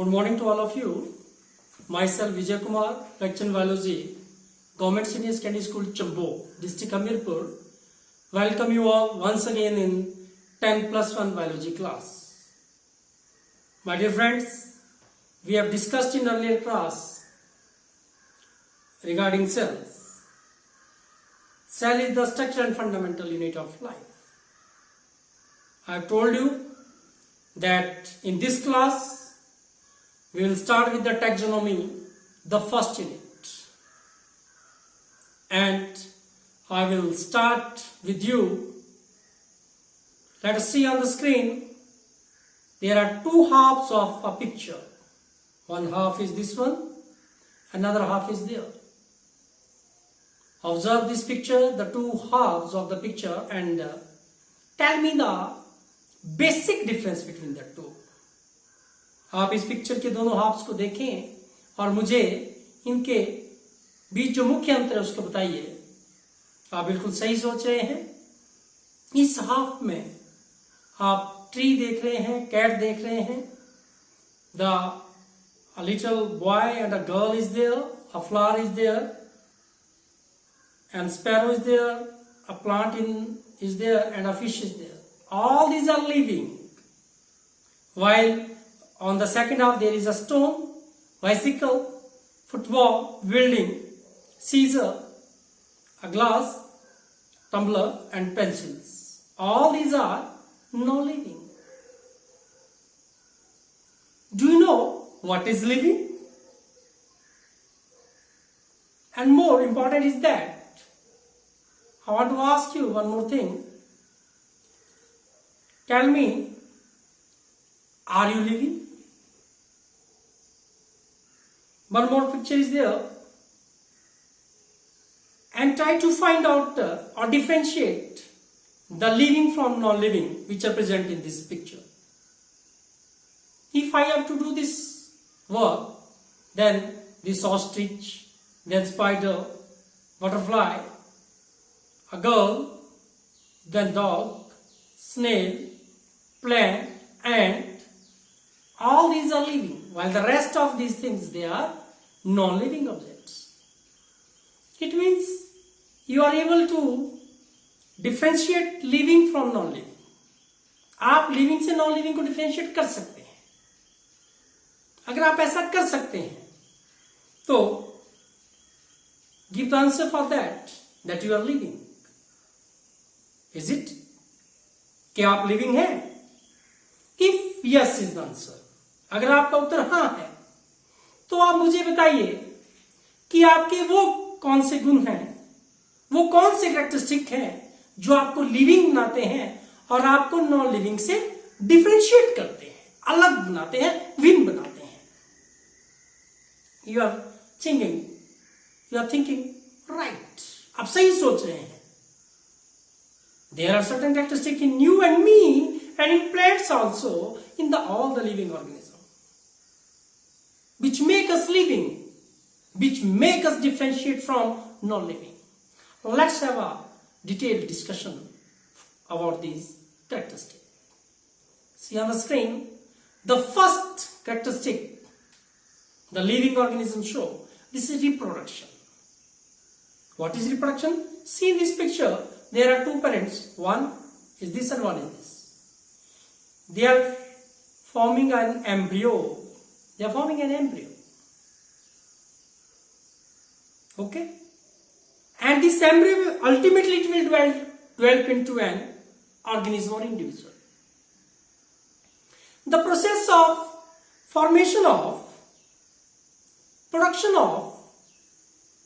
morning to all of you. Myself Vijay Kumar, lecturer in biology, Government Senior Secondary School, Chambo, District Hamirpur. Welcome you all once again in 10+1 biology class. My dear friends, we have discussed in earlier class regarding cells. Cell is the structure and fundamental unit of life. I have told you that in this class we will start with the taxonomy, the first unit. And I will start with you. Let us see on the screen. There are two halves of a picture. One half is this one, another half is there. Observe this picture, the two halves of the picture, and tell me the basic difference between the two. आप इस picture के दोनों halves को देखें और मुझे इनके बीच जो मुख्य अंतर है उसको बताइए। आप बिल्कुल सही सोच रहे हैं। इस हाफ में आप ट्री देख रहे हैं, कैट देख रहे हैं, a little boy and a girl is there, a flower is there, and sparrow is there, a plant is there, and a fish is there. All these are living. While on the second half there is a stone, bicycle, football, building, scissor, a glass, tumbler, and pencils. All these are non-living. Do you know what is living? And more important is that I want to ask you one more thing. Tell me, are you living? One more picture is there. And try to find out or differentiate the living from non-living which are present in this picture. If I have to do this work, then this ostrich, then spider, butterfly, a girl, then dog, snail, plant, ant, all these are living, while the rest of these things, they are non-living objects. It means you are able to differentiate living from non-living. आप living से non-living को differentiate कर सकते हैं. अगर आप ऐसा कर सकते हैं, तो give the answer for that you are living. Is it? क्या आप living हैं? If yes is the answer. अगर आपका उत्तर हाँ है, तो आप मुझे बताइए कि आपके वो कौन से गुण हैं, वो कौन से कैरेक्टरिस्टिक हैं जो आपको लिविंग बनाते हैं और आपको नॉन लिविंग से डिफरेंशिएट करते हैं, अलग बनाते हैं, भिन्न बनाते हैं. You are thinking right. आप सही सोच रहे हैं. There are certain characteristics in you and me and in plants also, in all the living organisms, which make us living, which make us differentiate from non-living. Let's have a detailed discussion about these characteristics. See on the screen, the first characteristic the living organisms show, this is reproduction. What is reproduction? See in this picture, there are two parents. One is this and one is this. They are forming an embryo. They are forming an embryo. Okay? And this embryo ultimately it will develop into an organism or individual. The process of formation of, production of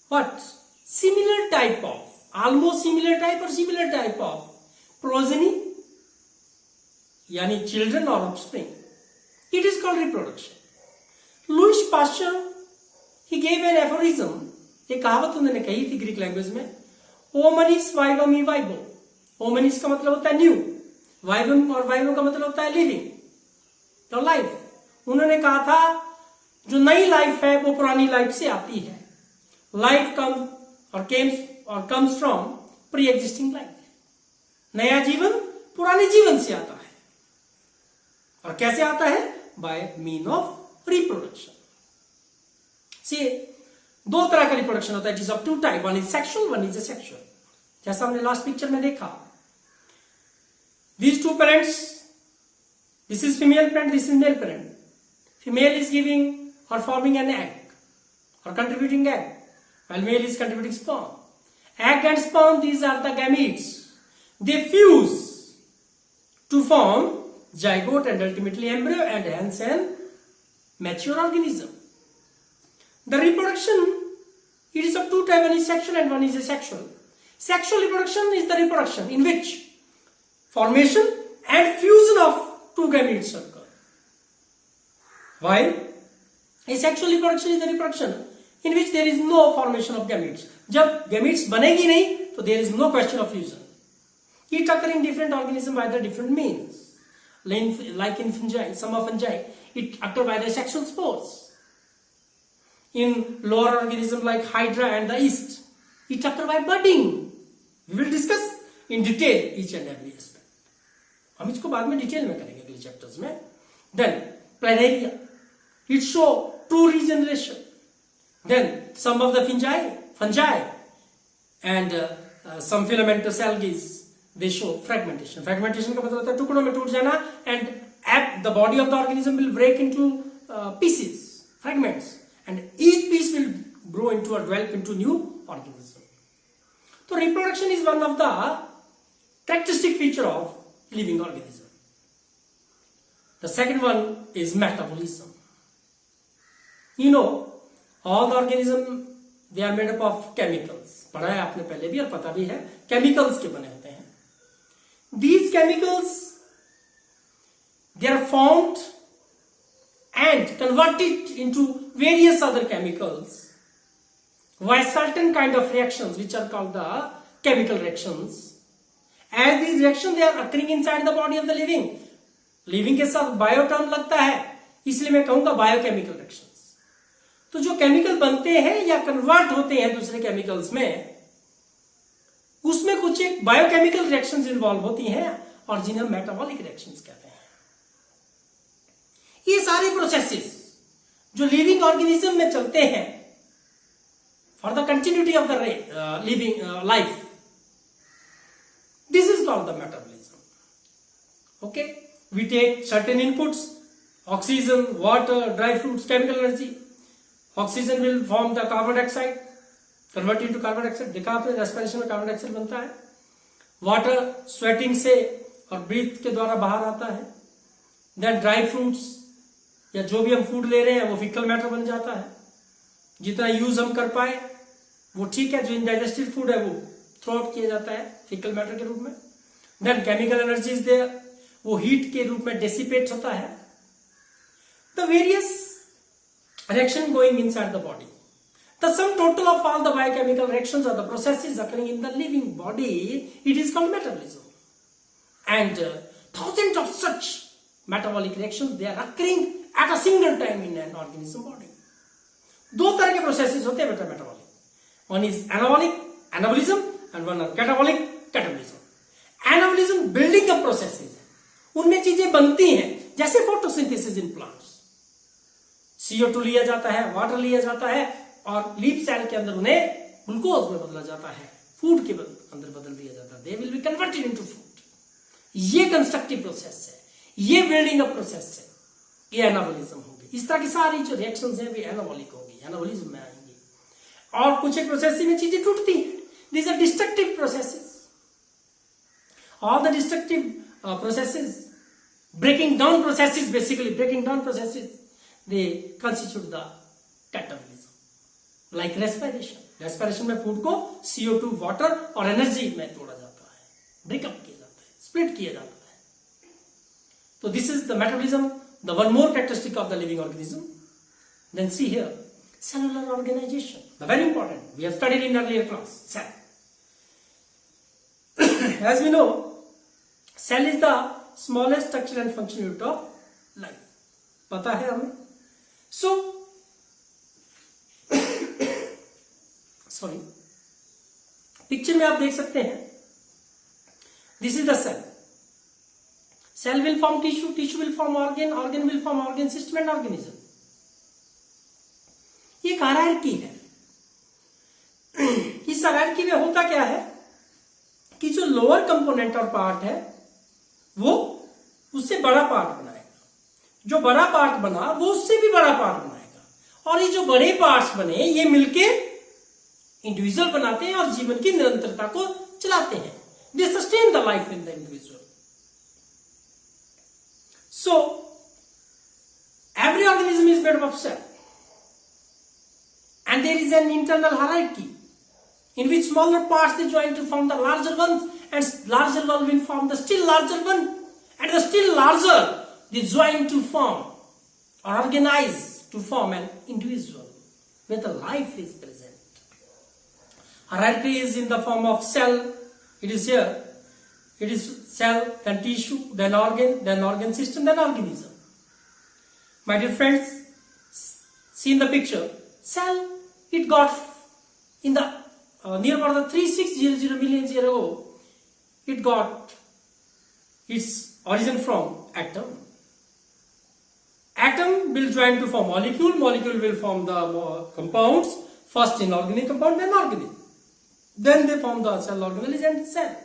what? Similar type of, almost similar type or similar type of progeny, yani children or offspring. It is called reproduction. Louis Pasteur, he gave an aphorism. एक कहावत उन्होंने कही थी Greek language में. Omnis vivum ई vivo. Omnis का मतलब होता है न्यू, वाइवम और वाइवो का मतलब होता है लिविंग, तो लाइफ. उन्होंने कहा था जो नई लाइफ है वो पुरानी लाइफ से आती है. Life comes from pre existing life. नया जीवन पुराने जीवन से आता है. और कैसे आता है? By mean of reproduction. See दो तरह का रिप्रोडक्शन होता है, it is of two type, one is sexual, one is asexual. जैसा हमने लास्ट पिक्चर में देखा, these two parents, this is female parent, this is male parent. Female is giving or forming an egg or contributing egg, while male is contributing sperm. Egg and sperm, these are the gametes. They fuse to form zygote and ultimately embryo and hence an mature organism. The reproduction, it is of two types, one is sexual and one is asexual. Sexual reproduction is the reproduction in which formation and fusion of two gametes occur. While asexual reproduction is the reproduction in which there is no formation of gametes. जब gametes बनेगी नहीं तो there is no question of fusion. It occurs in different organisms by the different means. Like in fungi, some of fungi, it occurs by the sexual spores. In lower organisms like Hydra and the yeast, it occurs by budding. We will discuss in detail each and every aspect. हम इसको बाद में detail में करेंगे अगले chapters में. Then planaria, it show true regeneration. Then some of the fungi and some filamentous algae, they show fragmentation. Fragmentation का मतलब होता है टुकड़ों में टूट जाना, and at the body of the organism will break into pieces, fragments, and each piece will grow into or develop into new organism. So reproduction is one of the characteristic feature of living organism. The second one is metabolism. You know, all the organism, they are made up of chemicals. पढ़ा है आपने पहले भी और पता भी है, chemicals के बने होते हैं. These chemicals, they are formed and converted into various other chemicals by certain kind of reactions which are called the chemical reactions. As these reactions, they are occurring inside the body of the living. Living के साथ bio term लगता है, इसलिए मैं कहूंगा biochemical reactions. तो जो chemical बनते हैं या कन्वर्ट होते हैं दूसरे केमिकल्स में, उसमें कुछ एक बायोकेमिकल रिएक्शंस इन्वॉल्व होती हैं और जिन्हें मेटाबॉलिक रिएक्शंस कहते हैं. ये सारे प्रोसेसेस जो लिविंग ऑर्गेनिज्म में चलते हैं for the continuity of the living life, this is called the metabolism. Okay, we take certain inputs, oxygen, water, dry fruits, chemical energy. Oxygen will form the carbon dioxide, convert into carbon dioxide. देखा आपने respiration में carbon dioxide बनता है. Water sweating से और breathe के द्वारा बाहर आता है. देन ड्राई फ्रूट्स या जो भी हम फूड ले रहे हैं वो फिकल मैटर बन जाता है. जितना यूज हम कर पाए वो ठीक है, जो इनडाइजेस्टिव फूड है वो थ्रो आउट किया जाता है फिकल मैटर के रूप में. Then chemical energy is there, वो हीट के रूप में डेसिपेट होता है. The various reaction going inside the body. The sum total of all the biochemical reactions or the processes occurring in the living body, it is called metabolism. And thousands of such metabolic reactions, they are occurring at a single time in an organism body. दो तरह के processes होते हैं metabolic. One is anabolism and one is catabolism. Anabolism building up processes है, उनमें चीजें बनती हैं, जैसे photosynthesis in plants. CO2 लिया जाता है, वाटर लिया जाता है और लीफ सेल के अंदर उन्हें ग्लूकोज में बदला जाता है, फूड के अंदर बदल दिया जाता है. They will be converted into food. ये कंस्ट्रक्टिव प्रोसेस है, ये बिल्डिंग अप प्रोसेस है, ये एनाबोलिज्म होगी. इस तरह की सारी जो रिएक्शंस हैं वे एनाबोलिक होगी, एनाबोलिज्म में आएंगी. और कुछ एक प्रोसेस में चीजें टूटती हैं. These are destructive processes. All the destructive processes, breaking down processes, basically breaking down processes, they constitute the catabolism. Like respiration. Respiration में फूड को CO2, वाटर और एनर्जी में तोड़ा जाता है, ब्रेकअप किया जाता है, स्प्लिट किया जाता है. तो this is the metabolism, the one more characteristic of the living organism. Then see here, cellular organization. The very important. We have studied in earlier class. Cell. As we know, cell is the smallest structure and functional unit of life. पता है हमें. So, sorry, picture में आप देख सकते हैं, this is the cell. Cell will form tissue, tissue will form organ, organ will form organ system and organism. ये एक हायरार्की है। इस हायरार्की में होता क्या है कि जो लोअर कंपोनेंट और पार्ट है वो उससे बड़ा पार्ट बनाएगा, जो बड़ा पार्ट बना वो उससे भी बड़ा पार्ट बनाएगा, और ये जो बड़े पार्ट्स बने ये मिलके इंडिविजुअल बनाते हैं और जीवन की निरंतरता को चलाते हैं। They sustain the life in the individual. So every organism is made up of cell, and there is an internal hierarchy in which smaller parts they join to form the larger ones, and larger one will form the still larger one, and the still larger they join to form or organize to form an individual where the life is present. Hierarchy is in the form of cell. It is here. It is cell, then tissue, then organ system, then organism. My dear friends, see in the picture, cell, it got in the near about the 3600 million years ago, it got its origin from atom. Atom will join to form molecule, molecule will form the compounds, first inorganic compound, then organic. Then they form the cell organelles and cell.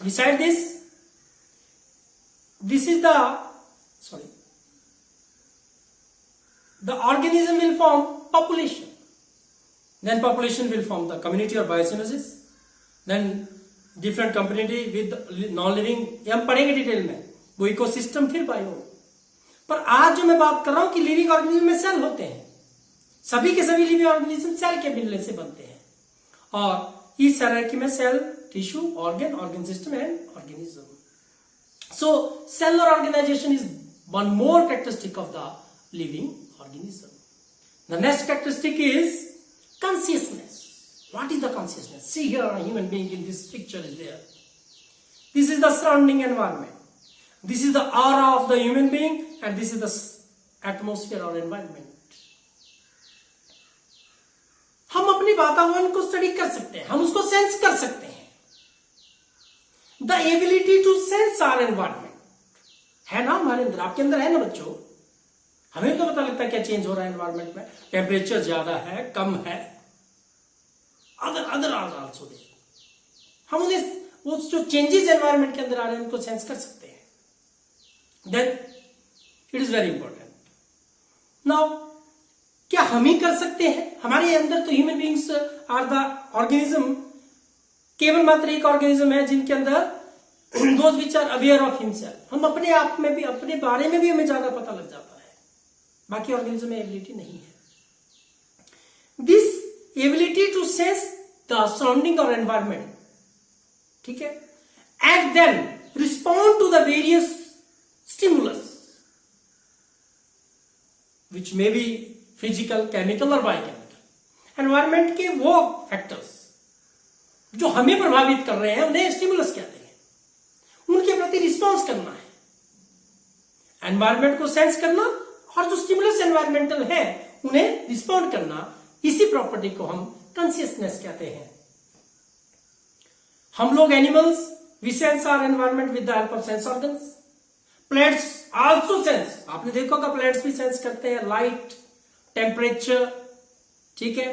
Beside this is the organism will form population, then population will form the community or biosynthesis, then different community with non-living, ये हम पढ़ेंगे detail में, वो ecosystem फिर bio. पर आज जो मैं बात कर रहा हूं कि लिविंग ऑर्गेनिज्म में सेल होते हैं, सभी के सभी लिविंग ऑर्गेनिज्म सेल के मिलने से बनते हैं, और इस हायरार्की में cell, tissue, organ system and organism. So cellular organization is one more characteristic of the living organism. The next characteristic is consciousness. What is the consciousness? See here, a human being in this picture is there. This is the surrounding environment. This is the aura of the human being, and this is the atmosphere or environment. हम अपने वातावरण को study कर सकते हैं, हम उसको sense कर सकते हैं। The ability to sense our environment है ना हमारे अंदर, आपके अंदर है ना बच्चों। हमें तो पता लगता है क्या चेंज हो रहा है एनवायरमेंट में, टेम्परेचर ज्यादा है, कम है, अदर आल्सो दे, हम उन्हें वो जो चेंजेस एनवायरमेंट के अंदर आ रहे हैं उनको सेंस कर सकते हैं। Then it is very important. Now क्या हम ही कर सकते हैं? हमारे अंदर तो human beings are the organism, केवल मात्र एक ऑर्गेनिज्म है जिनके अंदर those which are aware of himself, हम अपने आप में भी, अपने बारे में भी हमें ज्यादा पता लग जाता है, बाकी ऑर्गेनिज्म में एबिलिटी नहीं है। This ability to sense the surrounding और एनवायरमेंट, ठीक है, and then respond to the various stimulus which may be physical, chemical और बायोकेमिकल। एनवायरमेंट के वो फैक्टर्स जो हमें प्रभावित कर रहे हैं उन्हें स्टिमुलस कहते हैं, उनके प्रति रिस्पॉन्स करना है, एनवायरमेंट को सेंस करना, और जो स्टिमुलस एनवायरमेंटल है उन्हें रिस्पॉन्ड करना, इसी प्रॉपर्टी को हम कॉन्शियसनेस कहते हैं। हम लोग animals, we sense our environment with the help of sense organs. Plants also sense, आपने देखा होगा प्लांट्स भी सेंस करते हैं लाइट, टेम्परेचर, ठीक है,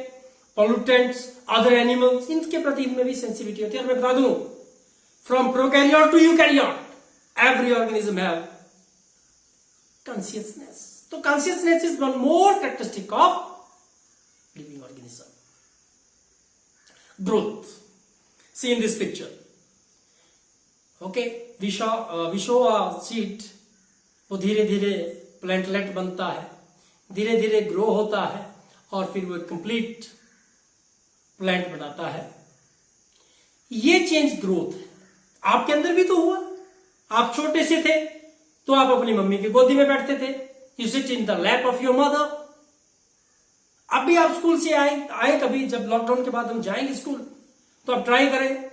पॉल्यूटेंट्स, अदर एनिमल्स, इनके प्रति इनमें भी सेंसिटिविटी होती है। और मैं बता दूं, from prokaryote to eukaryote every organism have consciousness. तो consciousness is one more characteristic of living organism. Growth, see in this picture, okay, we show a seed, वो धीरे धीरे प्लांटलेट बनता है, धीरे धीरे ग्रो होता है, और फिर वो कंप्लीट प्लांट बनाता है। ये चेंज ग्रोथ है। आपके अंदर भी तो हुआ, आप छोटे से थे तो आप अपनी मम्मी की गोदी में बैठते थे, you sit in the lap of your mother. अभी आप स्कूल से आए कभी, जब लॉकडाउन के बाद हम जाएंगे स्कूल, तो आप ट्राई करें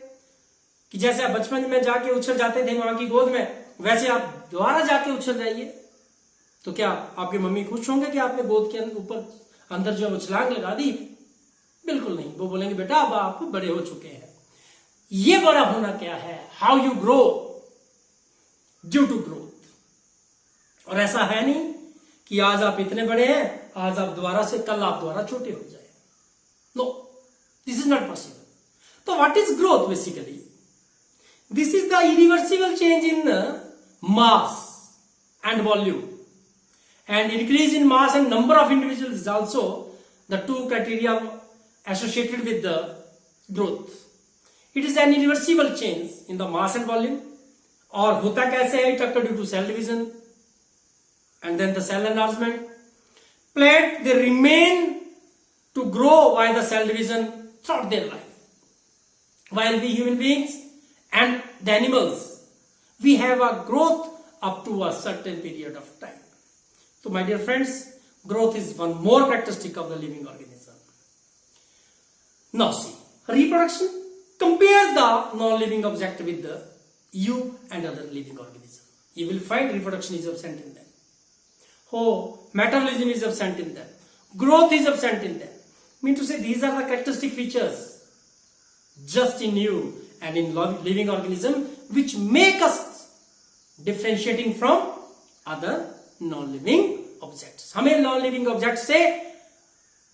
कि जैसे आप बचपन में जाके उछल जाते थे मां की गोद में, वैसे आप दोबारा जाके उछल जाइए। तो क्या आपकी मम्मी खुश होंगे कि आपने गोद के ऊपर अंदर जो छलांग लगा दी? बिल्कुल नहीं, वो बोलेंगे बेटा अब आप बड़े हो चुके हैं। ये बड़ा होना क्या है? How you grow due to growth. और ऐसा है नहीं कि आज आप इतने बड़े हैं, आज आप दोबारा से कल आप दोबारा छोटे हो जाए। No, this is not possible. तो what is growth? Basically this is the irreversible change in mass and volume, and increase in mass and number of individuals is also the two criteria associated with the growth. It is an irreversible change in the mass and volume. और होता कैसे है? It occurs due to cell division and then the cell enlargement. Plant they remain to grow by the cell division throughout their life, while we human beings and the animals, we have a growth up to a certain period of time. So my dear friends, growth is one more characteristic of the living organism. Now see, reproduction. Compare the non-living object with the you and other living organism. You will find reproduction is absent in them. Oh, metabolism is absent in them. Growth is absent in them. Mean to say these are the characteristic features just in you and in living organism which make us differentiating from other non-living objects. हमें non-living objects से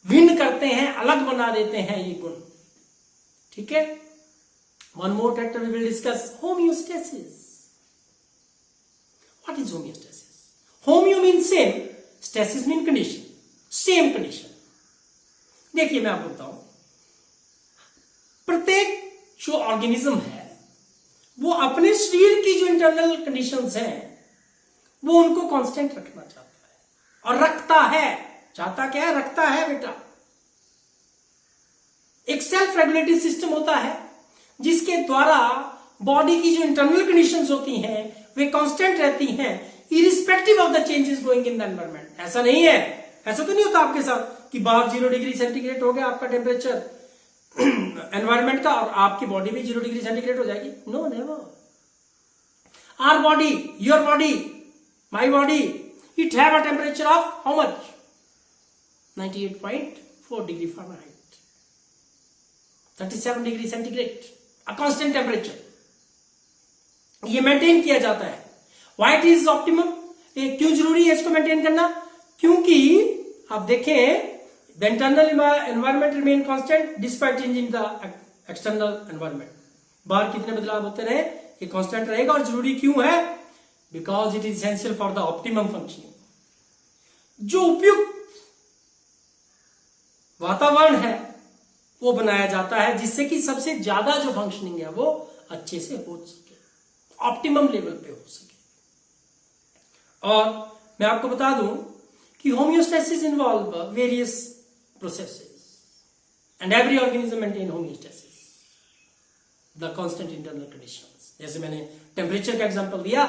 भिन्न करते हैं, अलग बना देते हैं ये गुण। ठीक है? One more character we will discuss, homeostasis. What is homeostasis? Homeo means same, stasis means condition, same condition. देखिए मैं आपको बताऊं, प्रत्येक जो ऑर्गेनिज्म है वो अपने शरीर की जो इंटरनल कंडीशंस हैं वो उनको कांस्टेंट रखना चाहता है और रखता है। चाहता क्या है? रखता है बेटा। एक सेल्फ रेगुलेटरी सिस्टम होता है जिसके द्वारा बॉडी की जो इंटरनल कंडीशंस होती हैं वे कांस्टेंट रहती हैं irrespective of the changes going in the environment. ऐसा नहीं है, ऐसा तो नहीं होता आपके साथ कि बाहर 0 डिग्री सेंटीग्रेड हो गया आपका टेम्परेचर एनवायरनमेंट का और आपकी बॉडी भी 0 डिग्री सेंटीग्रेड हो जाएगी। No, never. Our body, your body, my body, it have a temperature of how much? 98.4 degree Fahrenheit, 37 degree centigrade, a constant temperature. ये मेंटेन किया जाता है। Why it is optimum? क्यों जरूरी है इसको मेंटेन करना? क्योंकि आप देखें the internal environment remain constant despite change in the external environment. बाहर कितने बदलाव होते रहे ये कांस्टेंट रहेगा। और जरूरी क्यों है? Because it is essential for the optimum functioning. जो उपयुक्त वातावरण है वो बनाया जाता है जिससे कि सबसे ज्यादा जो फंक्शनिंग है वो अच्छे से हो सके, ऑप्टिमम लेवल पे हो सके। और मैं आपको बता दूं कि homeostasis involve various processes and every organism maintain homeostasis, the constant internal conditions. जैसे मैंने टेम्परेचर का एग्जांपल दिया,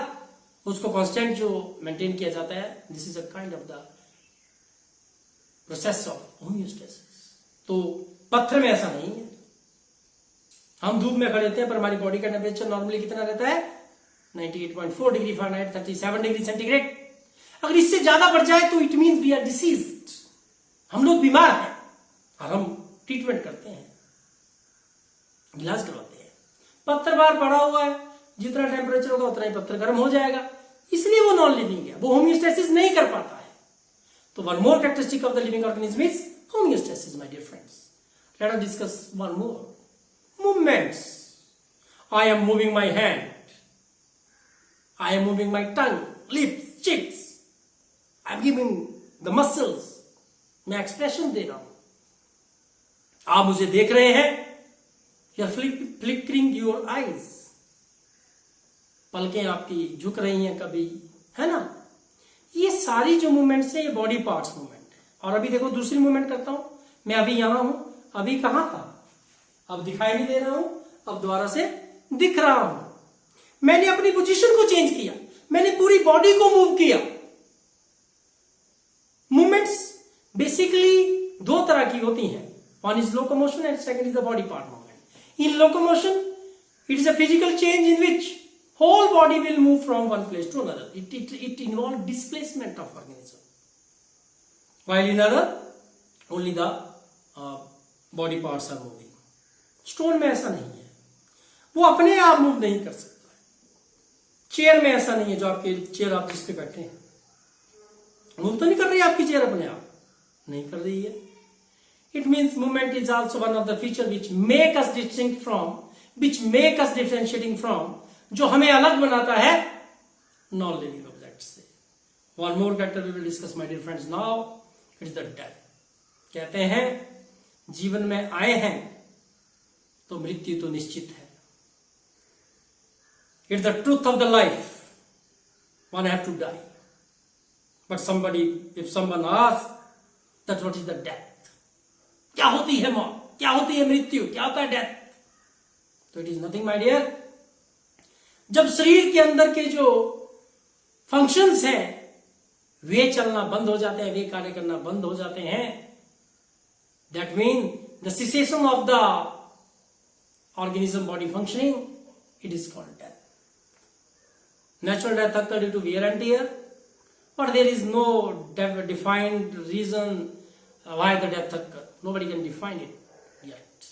उसको कांस्टेंट जो मेंटेन किया जाता है, this is a kind of the process of homeostasis. तो पत्थर में ऐसा नहीं है। हम धूप में खड़े होते हैं पर हमारी बॉडी का टेम्परेचर नॉर्मली कितना रहता है? 98.4 डिग्री फ़ारेनहाइट, 37 डिग्री सेंटीग्रेड। अगर इससे ज्यादा बढ़ जाए तो it means we are diseased, हम लोग बीमार हैं और हम ट्रीटमेंट करते हैं, इलाज करवाते हैं। पत्थर बाहर पड़ा हुआ है, जितना टेम्परेचर होगा उतना ही पत्थर गर्म हो जाएगा, इसलिए वो नॉन लिविंग है, वो होमियोस्टेसिस नहीं कर पाता है। तो one more characteristic of the living organism is homeostasis, my dear friends. Let us discuss one more. Movements, I am moving my hand, I am moving my tongue, lips, cheeks, I am giving the muscles, मैं expression दे रहा हूं, आप मुझे देख रहे हैं, you are flickering your eyes, पलकें आपकी झुक रही हैं कभी, है ना। ये सारी जो मूवमेंट्स है ये बॉडी पार्ट्स मूवमेंट है। और अभी देखो दूसरी मूवमेंट करता हूं, मैं अभी यहां हूं, अभी कहां था, अब दिखाई नहीं दे रहा हूं, अब दोबारा से दिख रहा हूं। मैंने अपनी पोजीशन को चेंज किया, मैंने पूरी बॉडी को मूव किया। मूवमेंट्स बेसिकली दो तरह की होती हैं, one is locomotion and second is the body part movement. In locomotion it is a physical change in which whole body will move from one place to another. It involves displacement of organism. While in other, only the body parts are moving. Stone में ऐसा नहीं है, वो अपने आप move नहीं कर सकता। चेयर में ऐसा नहीं है, जो आपके चेयर आप जिस पे बैठे हैं मूव तो नहीं कर रही आपकी चेयर अपने आप, नहीं कर रही है। It means movement is also one of the feature which make us distinct from, which make us differentiating from, जो हमें अलग बनाता है नॉन लिविंग ऑब्जेक्ट से। One more factor we will discuss my dear friends now, it is the death. कहते हैं जीवन में आए हैं तो मृत्यु तो निश्चित है। It's the truth of the life, one have to die. But somebody, if someone asks that what is the death, क्या होती है मौत, क्या होती है मृत्यु, क्या होता है डेथ, तो it is nothing my dear. जब शरीर के अंदर के जो फंक्शंस हैं वे चलना बंद हो जाते हैं, वे कार्य करना बंद हो जाते हैं, that mean the cessation of the organism body functioning, it is called death. Natural death occurs due to wear and tear, but there is no defined reason why the death occurs. Nobody can define it yet.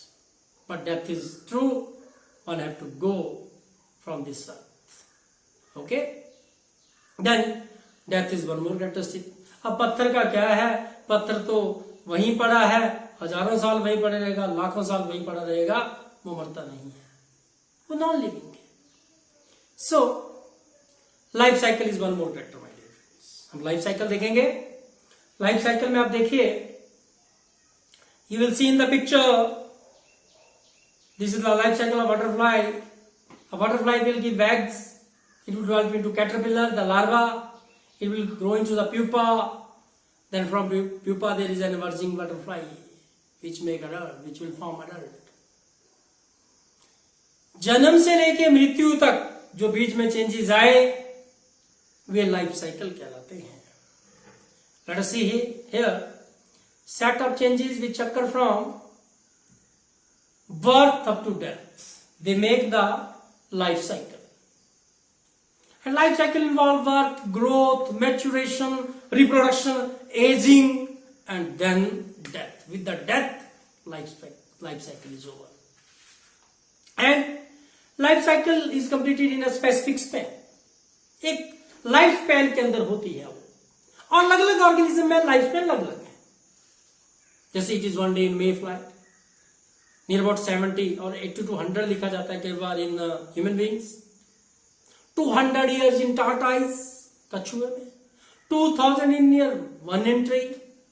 But death is true. One have to go from this earth. Okay? Then death is one more characteristic. अब पत्थर का क्या है? पत्थर तो वहीं पड़ा है, हजारों साल वहीं पड़ा रहेगा, लाखों साल वहीं पड़ा रहेगा, वो मरता नहीं है, वो नॉन लिविंग है। So life cycle is one more factor my dear friends. हम लाइफ साइकिल देखेंगे। लाइफ साइकिल में आप देखिए, you will see in the picture, this is the life cycle of butterfly. A butterfly will give eggs, it will develop into caterpillar, the larva, it will grow into the pupa, then from pupa there is an emerging butterfly which make adult, which will form adult. जन्म से लेके मृत्यु तक जो बीच में changes आए वे life cycle कहलाते हैं। Let us see here set of changes which occur from birth up to death, they make the life cycle. And life cycle involve birth, growth, maturation, reproduction, aging, and then death. With the death, life cycle is over. And life cycle is completed in a specific span, एक life span के अंदर होती है वो, और अलग अलग organism में लाइफ स्पैन अलग अलग है। जैसे it is one day in may fly, near about 70 और 80 to 100 लिखा जाता है कई बार इन ह्यूमन बींग्स, 200 years इन टार्टाइज कछुए में, 2000 in near one in tree.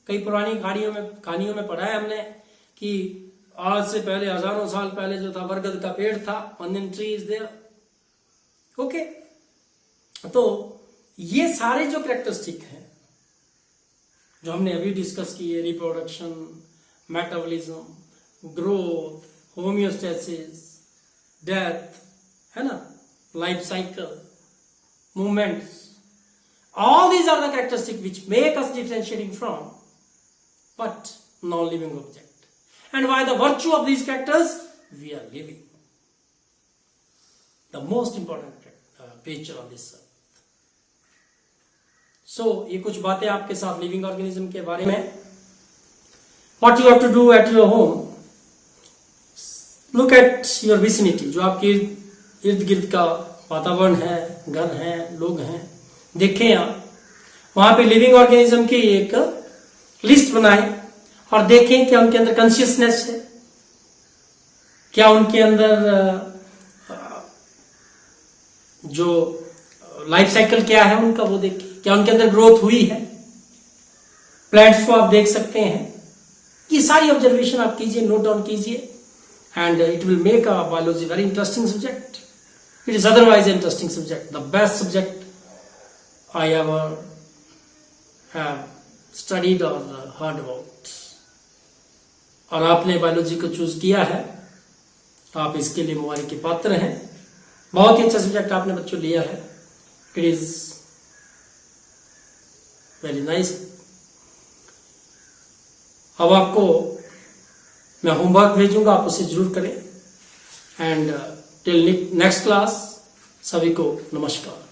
कई पुरानी कहानियों में पढ़ा है हमने कि आज से पहले हजारों साल पहले जो था बरगद का पेड़ था, one in tree is there. Okay, तो ये सारे जो कैरेक्टरिस्टिक हैं जो हमने अभी डिस्कस किए, reproduction, metabolism, growth, homeostasis, death, है ना, life cycle, movements, all these are the characteristics which make us differentiating from but non-living object, and by the virtue of these characters we are living, the most important creature on this earth. So ये कुछ बातें आपके साथ living organism के बारे में. What you have to do at your home, look at your vicinity, जो आपके इर्द गिर्द का वातावरण है, घर है, लोग हैं, देखें आप, वहां पे लिविंग ऑर्गेनिज्म की एक लिस्ट बनाएं और देखें कि उनके अंदर कॉन्शियसनेस है, क्या उनके अंदर जो लाइफ साइकिल क्या है उनका वो देखें, क्या उनके अंदर ग्रोथ हुई है, प्लांट्स को आप देख सकते हैं. ये सारी ऑब्जर्वेशन आप कीजिए, नोट डाउन कीजिए, and it will make a biology very interesting subject. It is otherwise interesting subject, the best subject I ever have studied or heard about. और आपने बायोलॉजी को चूज किया है तो आप इसके लिए मुबारक के पात्र हैं. बहुत ही अच्छा सब्जेक्ट आपने बच्चों लिया है. It is very nice. अब आपको मैं होमवर्क भेजूंगा, आप उसे जरूर करें. एंड टिल नेक्स्ट क्लास, सभी को नमस्कार.